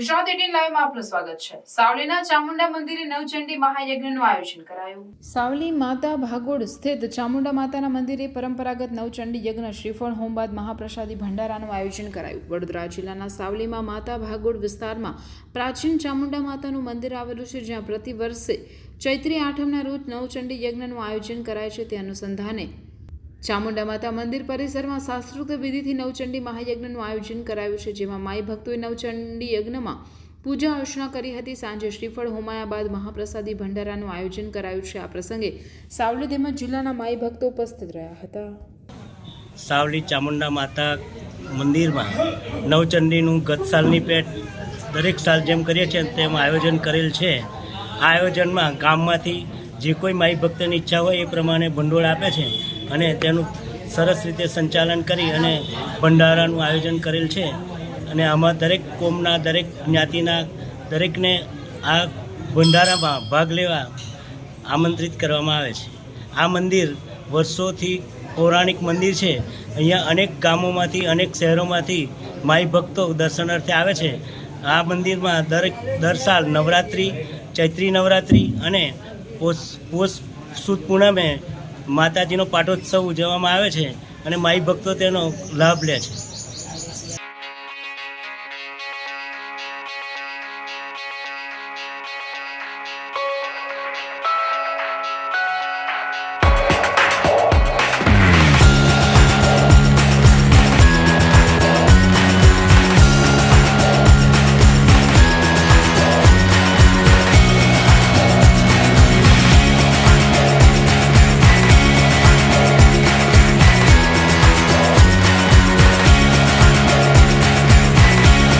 ગુજરાત 18 લાઈવમાં આપનું સ્વાગત છે। સાવલીના ચામુંડા મંદિરે નવચંડી મહાયજ્ઞનું આયોજન કરાયું। સાવલી માતા ભાગોળ સ્થિત ચામુંડા માતાના મંદિરે પરંપરાગત નવચંડી યજ્ઞ શ્રીફળ હોમ બાદ મહાપ્રસાદી ભંડારાનું આયોજન કરાયું। વડોદરા જિલ્લાના સાવલીમાં માતા ભાગોળ વિસ્તારમાં પ્રાચીન ચામુંડા માતાનું મંદિર આવેલું છે, જ્યાં પ્રતિ વર્ષે ચૈત્રી આઠમના રોજ નવચંડી યજ્ઞનું આયોજન કરાય છે। તે અનુસંધાને ચામુંડા માતા મંદિર પરિસરમાં શાસ્ત્રોક્ત વિધિથી નવચંડી મહાયજ્ઞનું આયોજન કરાયું છે, જેમાં માઈ ભક્તોએ નવચંડી યજ્ઞમાં પૂજા અર્ચના કરી હતી। સાંજે શ્રીફળ હોમાયા બાદ મહાપ્રસાદી ભંડારાનું આયોજન કરાયું છે। આ પ્રસંગે સાવલી તેમજ જિલ્લાના માઈ ભક્તો ઉપસ્થિત રહ્યા હતા। સાવલી ચામુંડા માતા મંદિરમાં નવચંડીનું ગત સાલની પેટ દરેક સાલ જેમ કરીએ છીએ તેમ આયોજન કરેલ છે। આ આયોજનમાં ગામમાંથી જે કોઈ માઈ ભક્તની ઈચ્છા હોય એ પ્રમાણે ભંડોળ આપે છે અને તેનું સરસ રીતે સંચાલન કરી અને ભંડારાનું આયોજન કરેલ છે। અને આમાં દરેક કોમના, દરેક જ્ઞાતિના દરેકને આ ભંડારામાં ભાગ લેવા આમંત્રિત કરવામાં આવે છે। આ મંદિર વર્ષોથી પૌરાણિક મંદિર છે। અહીંયા અનેક ગામોમાંથી, અનેક શહેરોમાંથી માઈ ભક્તો દર્શનાર્થે આવે છે। આ મંદિરમાં દર સાલ નવરાત્રિ, ચૈત્રી નવરાત્રિ અને પોષ સુદ પૂનમે માતાજીનો પાટોત્સવ ઉજવવામાં આવે છે અને માઈ ભક્તો તેનો લાભ લે છે।